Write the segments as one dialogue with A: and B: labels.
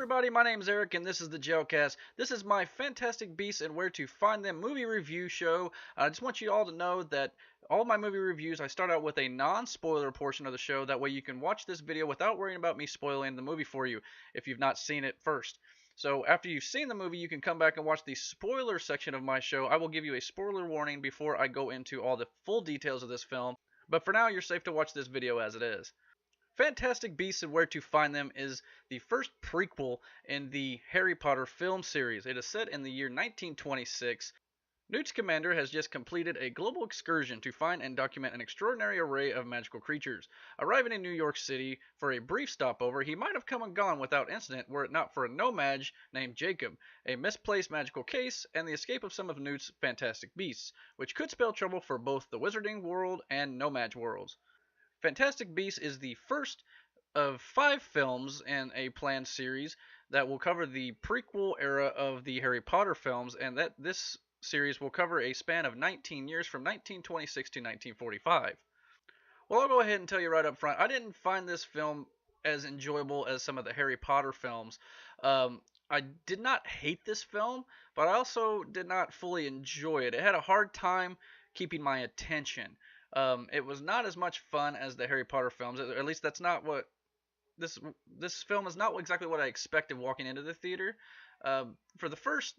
A: everybody, my name is Eric and this is the Gelcast. This is my Fantastic Beasts and Where to Find Them movie review show. I just want you all to know that all my movie reviews, I start out with a non-spoiler portion of the show. That way you can watch this video without worrying about me spoiling the movie for you if you've not seen it first. So after you've seen the movie, you can come back and watch the spoiler section of my show. I will give you a spoiler warning before I go into all the full details of this film. But for now, you're safe to watch this video as it is. Fantastic Beasts and Where to Find Them is the first prequel in the Harry Potter film series. It is set in the year 1926. Newt Scamander has just completed a global excursion to find and document an extraordinary array of magical creatures. Arriving in New York City for a brief stopover, he might have come and gone without incident were it not for a No-Maj named Jacob, a misplaced magical case, and the escape of some of Newt's fantastic beasts, which could spell trouble for both the Wizarding World and No-Maj worlds. Fantastic Beasts is the first of 5 films in a planned series that will cover the prequel era of the Harry Potter films, and that this series will cover a span of 19 years from 1926 to 1945. Well, I'll go ahead and tell you right up front, I didn't find this film as enjoyable as some of the Harry Potter films. I did not hate this film, but I also did not fully enjoy it. It had a hard time keeping my attention. It was not as much fun as the Harry Potter films. At least that's not what this film is not exactly what I expected walking into the theater. For the first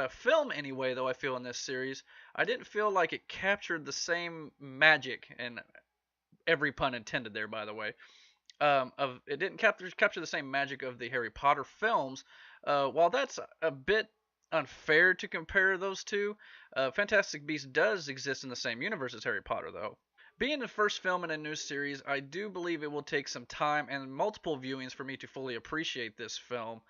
A: film anyway, though, I feel in this series, I didn't feel like it captured the same magic, and every pun intended there, by the way. Of it didn't capture the same magic of the Harry Potter films. While that's a bit unfair to compare those two, Fantastic Beasts does exist in the same universe as Harry Potter, though. Being the first film in a new series, I do believe it will take some time and multiple viewings for me to fully appreciate this film,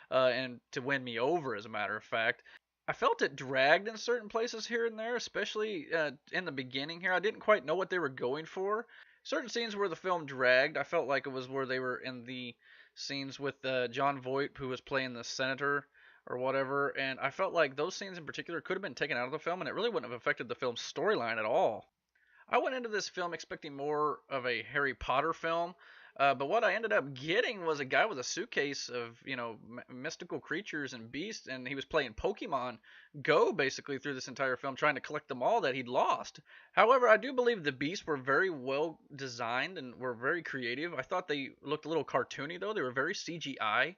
A: and to win me over, as a matter of fact. I felt it dragged in certain places here and there, especially in the beginning here. I didn't quite know what they were going for. Certain scenes where the film dragged, I felt like it was where they were in the scenes with Jon Voight, who was playing the senator or whatever, and I felt like those scenes in particular could have been taken out of the film, and it really wouldn't have affected the film's storyline at all. I went into this film expecting more of a Harry Potter film, but what I ended up getting was a guy with a suitcase of, mystical creatures and beasts, and he was playing Pokemon Go basically through this entire film, trying to collect them all that he'd lost. However, I do believe the beasts were very well designed and were very creative. I thought they looked a little cartoony, though. They were very CGI.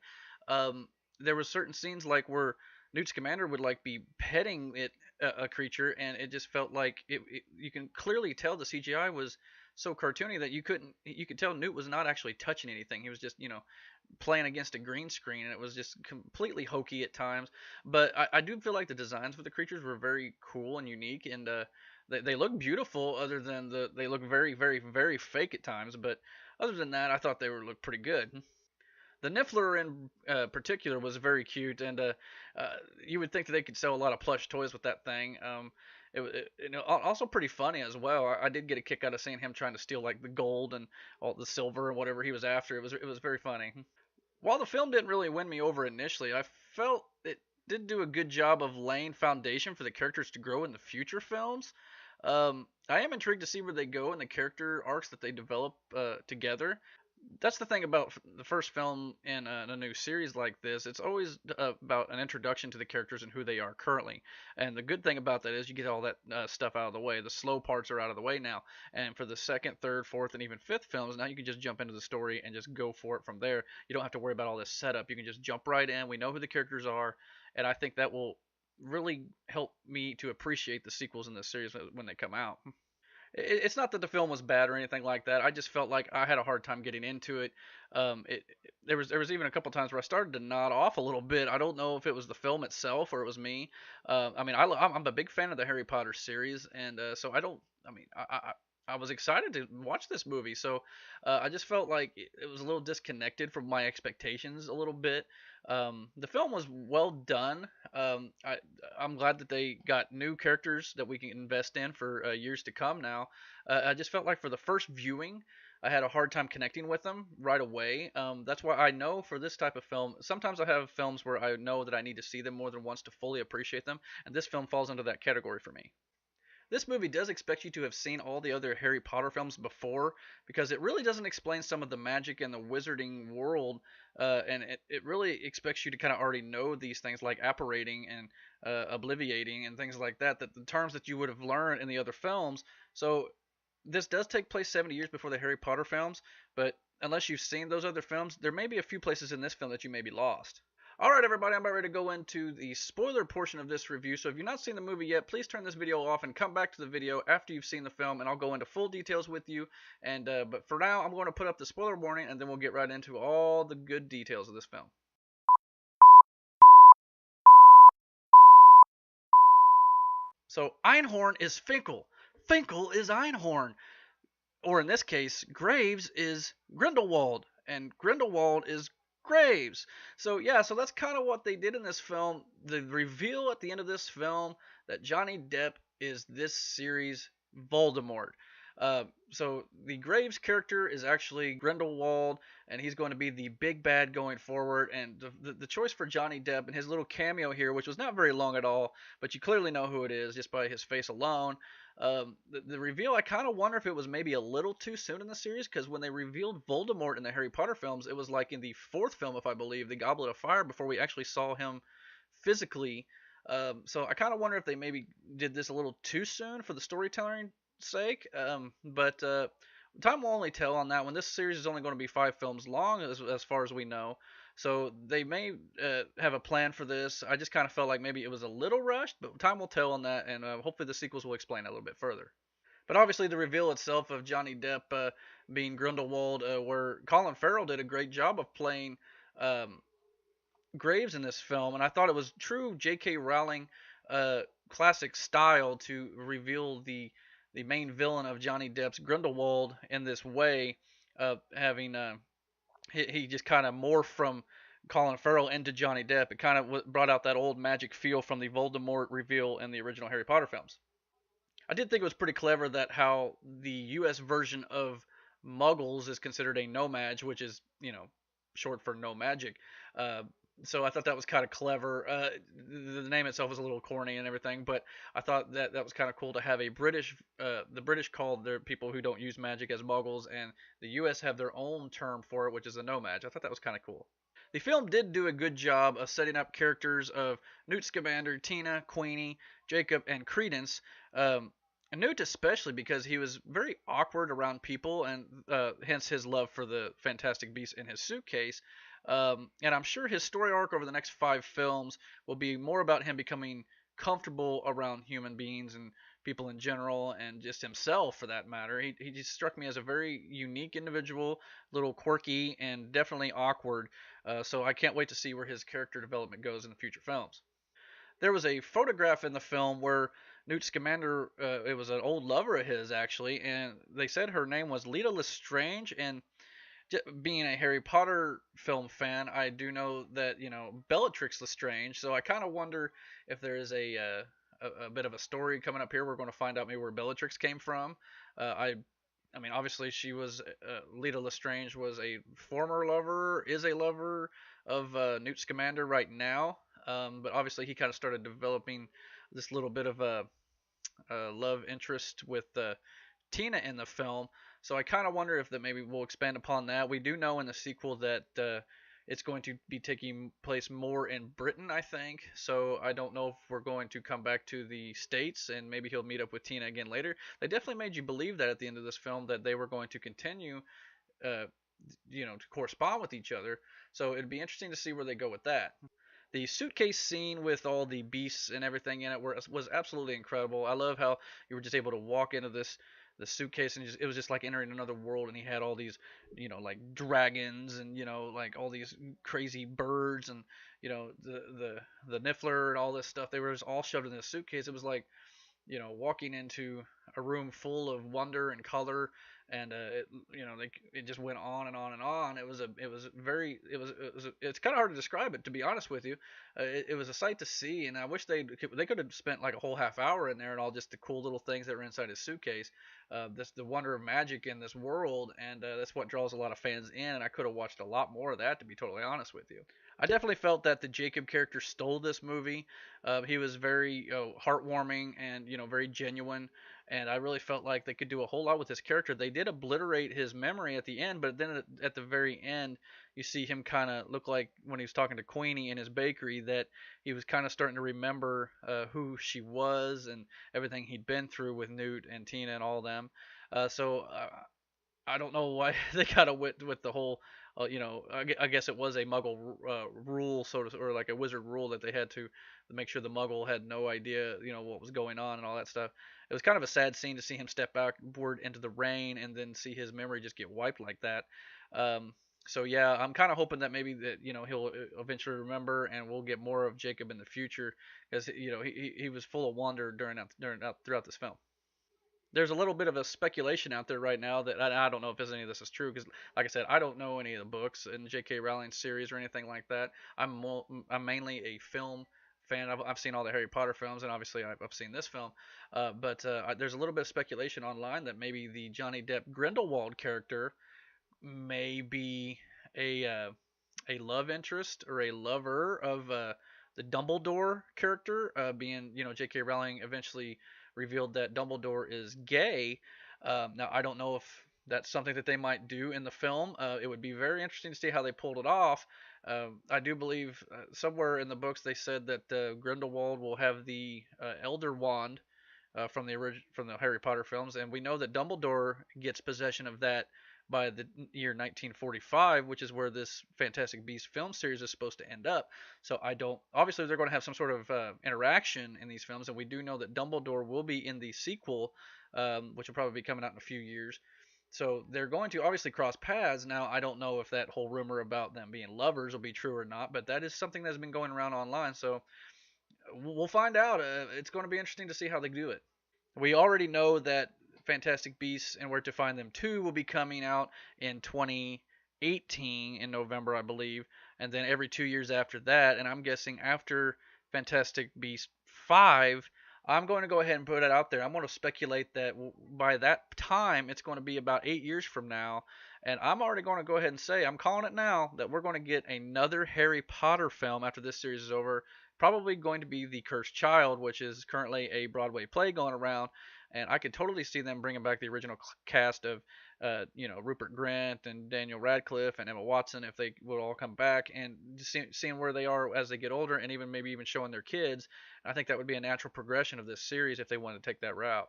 A: There were certain scenes like where Newt Scamander would like be petting a creature, and it just felt like you can clearly tell the CGI was so cartoony that you could tell Newt was not actually touching anything. He was just playing against a green screen, and it was just completely hokey at times. But I do feel like the designs for the creatures were very cool and unique, and they look beautiful. Other than they look very very very fake at times, but other than that, I thought they looked pretty good. The Niffler in particular was very cute, and you would think that they could sell a lot of plush toys with that thing. Also pretty funny as well. I did get a kick out of seeing him trying to steal like the gold and all the silver and whatever he was after. It was very funny. While the film didn't really win me over initially, I felt it did do a good job of laying foundation for the characters to grow in the future films. I am intrigued to see where they go in the character arcs that they develop together. That's the thing about the first film in a new series like this. It's always about an introduction to the characters and who they are currently. And the good thing about that is you get all that stuff out of the way. The slow parts are out of the way now. And for the second, third, fourth, and even fifth films, now you can just jump into the story and just go for it from there. You don't have to worry about all this setup. You can just jump right in. We know who the characters are, and I think that will really help me to appreciate the sequels in this series when they come out. It's not that the film was bad or anything like that. I just felt like I had a hard time getting into it. There was even a couple times where I started to nod off a little bit. I don't know if it was the film itself or it was me. I'm a big fan of the Harry Potter series, and so I don't. I mean, I was excited to watch this movie, so I just felt like it was a little disconnected from my expectations a little bit. The film was well done. I'm glad that they got new characters that we can invest in for years to come now. I just felt like for the first viewing, I had a hard time connecting with them right away. That's why I know for this type of film, sometimes I have films where I know that I need to see them more than once to fully appreciate them, and this film falls into that category for me. This movie does expect you to have seen all the other Harry Potter films before, because it really doesn't explain some of the magic and the wizarding world, and it really expects you to kind of already know these things like apparating and obliviating and things like that, that the terms that you would have learned in the other films. So this does take place 70 years before the Harry Potter films, but unless you've seen those other films, there may be a few places in this film that you may be lost. Alright everybody, I'm about ready to go into the spoiler portion of this review, so if you've not seen the movie yet, please turn this video off and come back to the video after you've seen the film, and I'll go into full details with you. And But for now, I'm going to put up the spoiler warning, and then we'll get right into all the good details of this film. So Einhorn is Finkel. Finkel is Einhorn. Or in this case, Graves is Grindelwald, and Grindelwald is Graves. So yeah, so that's kind of what they did in this film. The reveal at the end of this film that Johnny Depp is this series Voldemort. So the Graves character is actually Grindelwald, and he's going to be the big bad going forward. And the choice for Johnny Depp and his little cameo here, which was not very long at all, but you clearly know who it is just by his face alone. The reveal, I kind of wonder if it was maybe a little too soon in the series, because when they revealed Voldemort in the Harry Potter films, it was like in the fourth film, if I believe, the Goblet of Fire, before we actually saw him physically. So I kind of wonder if they maybe did this a little too soon for the storytelling sake. But time will only tell on that one. This series is only going to be 5 films long, as far as we know. So they may have a plan for this. I just kind of felt like maybe it was a little rushed, but time will tell on that, and hopefully the sequels will explain that a little bit further. But obviously, the reveal itself of Johnny Depp being Grindelwald, where Colin Farrell did a great job of playing um, Graves in this film, and I thought it was true J.K. Rowling classic style to reveal the main villain of Johnny Depp's Grindelwald in this way, having he just kind of morphed from Colin Farrell into Johnny Depp. It kind of brought out that old magic feel from the Voldemort reveal in the original Harry Potter films. I did think it was pretty clever that how the U.S. version of Muggles is considered a No-Maj, which is, short for no magic. Uh, so I thought that was kind of clever. The name itself was a little corny and everything, but I thought that that was kind of cool to have the British called their people who don't use magic as Muggles, and the U.S. have their own term for it, which is a No-Maj. I thought that was kind of cool. The film did do a good job of setting up characters of Newt Scamander, Tina, Queenie, Jacob, and Credence. And Newt especially, because he was very awkward around people, and hence his love for the Fantastic Beasts in his suitcase. And I'm sure his story arc over the next 5 films will be more about him becoming comfortable around human beings and people in general, and just himself for that matter. He just struck me as a very unique individual, little quirky, and definitely awkward. So I can't wait to see where his character development goes in the future films. There was a photograph in the film where Newt Scamander, it was an old lover of his actually, and they said her name was Leta Lestrange. And being a Harry Potter film fan, I do know that Bellatrix Lestrange. So I kind of wonder if there is a bit of a story coming up here. We're going to find out maybe where Bellatrix came from. I mean, obviously she was Leta Lestrange was a former lover, is a lover of Newt Scamander right now. But obviously he kind of started developing this little bit of a love interest with Tina in the film. So I kind of wonder if that maybe we'll expand upon that. We do know in the sequel that it's going to be taking place more in Britain, I think. So I don't know if we're going to come back to the States and maybe he'll meet up with Tina again later. They definitely made you believe that at the end of this film that they were going to continue, uh, to correspond with each other. So it'd be interesting to see where they go with that. The suitcase scene with all the beasts and everything in it was absolutely incredible. I love how you were just able to walk into the suitcase, and it was just like entering another world, and he had all these like dragons, and like all these crazy birds, and the Niffler and all this stuff. They were just all shoved in this suitcase. It was like walking into a room full of wonder and color, and it just went on and on and on. It's kind of hard to describe it, to be honest with you. It was a sight to see, and I wish they could have spent like a whole half hour in there and all just the cool little things that were inside his suitcase. This the wonder of magic in this world, and that's what draws a lot of fans in. And I could have watched a lot more of that, to be totally honest with you. I definitely felt that the Jacob character stole this movie. He was very heartwarming and very genuine, and I really felt like they could do a whole lot with this character. They did obliterate his memory at the end, but then at the very end, you see him kind of look like when he was talking to Queenie in his bakery that he was kind of starting to remember who she was and everything he'd been through with Newt and Tina and all them. So I don't know why they got to with the whole, I guess it was a Muggle rule, or like a wizard rule that they had to make sure the Muggle had no idea, what was going on and all that stuff. It was kind of a sad scene to see him step backward into the rain and then see his memory just get wiped like that. So yeah, I'm kind of hoping that maybe that he'll eventually remember, and we'll get more of Jacob in the future, because he was full of wonder throughout this film. There's a little bit of a speculation out there right now that I don't know if any of this is true, because like I said, I don't know any of the books in J.K. Rowling's series or anything like that. I'm mainly a film fan. I've seen all the Harry Potter films, and obviously I've seen this film. But there's a little bit of speculation online that maybe the Johnny Depp Grindelwald character may be a love interest or a lover of the Dumbledore character, being J.K. Rowling eventually revealed that Dumbledore is gay. Now I don't know if that's something that they might do in the film. It would be very interesting to see how they pulled it off. I do believe somewhere in the books they said that Grindelwald will have the Elder Wand from the Harry Potter films, and we know that Dumbledore gets possession of that by the year 1945, which is where this Fantastic Beasts film series is supposed to end up. So I don't. Obviously, they're going to have some sort of interaction in these films, and we do know that Dumbledore will be in the sequel, which will probably be coming out in a few years. So they're going to obviously cross paths. Now, I don't know if that whole rumor about them being lovers will be true or not, but that is something that's been going around online. So we'll find out. It's going to be interesting to see how they do it. We already know that Fantastic Beasts and Where to Find Them 2 will be coming out in 2018 in November, I believe, and then every 2 years after that. And I'm guessing after Fantastic Beasts 5, I'm going to go ahead and put it out there. I'm going to speculate that by that time, it's going to be about 8 years from now. And I'm already going to go ahead and say, I'm calling it now, that we're going to get another Harry Potter film after this series is over. Probably going to be The Cursed Child, which is currently a Broadway play going around. And I could totally see them bringing back the original cast of, Rupert Grint and Daniel Radcliffe and Emma Watson, if they would all come back, and just seeing where they are as they get older, and maybe even showing their kids. I think that would be a natural progression of this series if they wanted to take that route.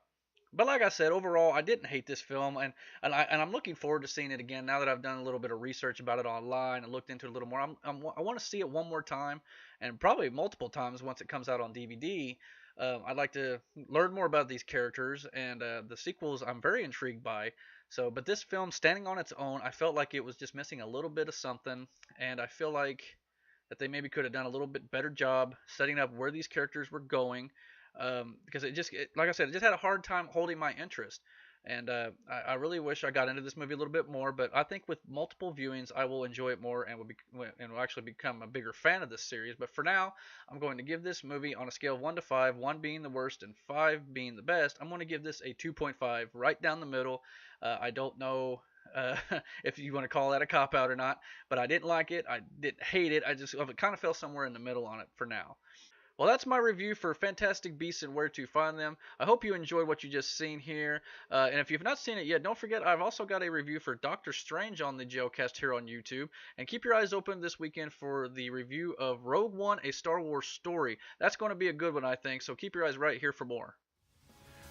A: But like I said, overall, I didn't hate this film, and I'm looking forward to seeing it again now that I've done a little bit of research about it online and looked into it a little more. I want to see it one more time, and probably multiple times once it comes out on DVD. I'd like to learn more about these characters, and the sequels I'm very intrigued by. So, but this film, standing on its own, I felt like it was just missing a little bit of something, and I feel like that they maybe could have done a little bit better job setting up where these characters were going, because like I said, it just had a hard time holding my interest. And I really wish I got into this movie a little bit more, but I think with multiple viewings, I will enjoy it more and will actually become a bigger fan of this series. But for now, I'm going to give this movie on a scale of 1 to 5, 1 being the worst and 5 being the best. I'm going to give this a 2.5, right down the middle. I don't know if you want to call that a cop out or not, but I didn't like it. I didn't hate it. I kind of fell somewhere in the middle on it for now. Well, that's my review for Fantastic Beasts and Where to Find Them. I hope you enjoyed what you just seen here. And if you've not seen it yet, don't forget I've also got a review for Doctor Strange on the Jailcast here on YouTube. And keep your eyes open this weekend for the review of Rogue One, A Star Wars Story. That's going to be a good one, I think, so keep your eyes right here for more.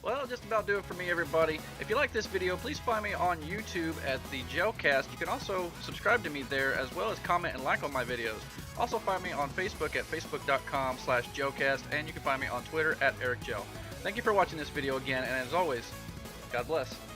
A: Well, that'll just about do it for me, everybody. If you like this video, please find me on YouTube at the Jailcast. You can also subscribe to me there, as well as comment and like on my videos. Also find me on Facebook at facebook.com/Jailcast, and you can find me on Twitter at EricJail. Thank you for watching this video again, and as always, God bless.